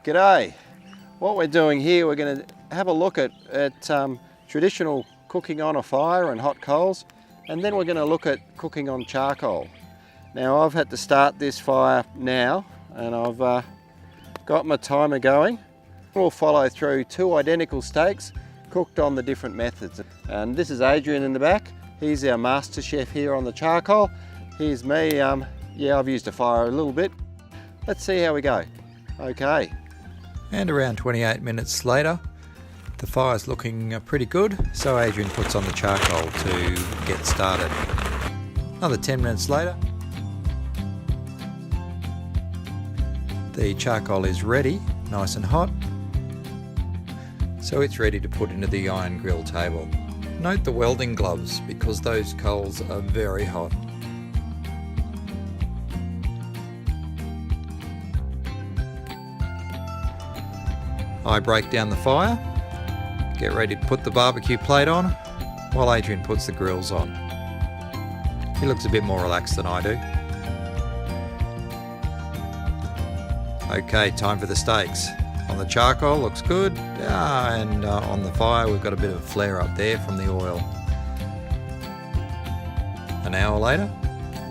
G'day. What we're doing here, we're going to have a look at traditional cooking on a fire and hot coals, and then we're going to look at cooking on charcoal. Now I've had to start this fire now, and I've got my timer going. We'll follow through 2 identical steaks cooked on the different methods. And this is Adrian in the back. He's our master chef here on the charcoal. Here's me. Yeah, I've used the fire a little bit. Let's see how we go. Okay. And around 28 minutes later, the fire's looking pretty good, so Adrian puts on the charcoal to get started. Another 10 minutes later, the charcoal is ready, nice and hot, so it's ready to put into the iron grill table. Note the welding gloves because those coals are very hot. I break down the fire, get ready to put the barbecue plate on, while Adrian puts the grills on. He looks a bit more relaxed than I do. Okay, time for the steaks. On the charcoal looks good, and on the fire we've got a bit of a flare up there from the oil. An hour later,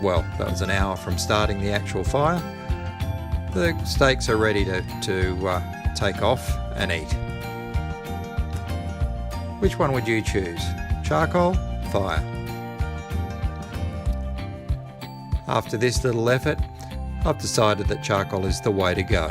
well, that was an hour from starting the actual fire, the steaks are ready to take off and eat. Which one would you choose? Charcoal, fire? After this little effort, I've decided that charcoal is the way to go.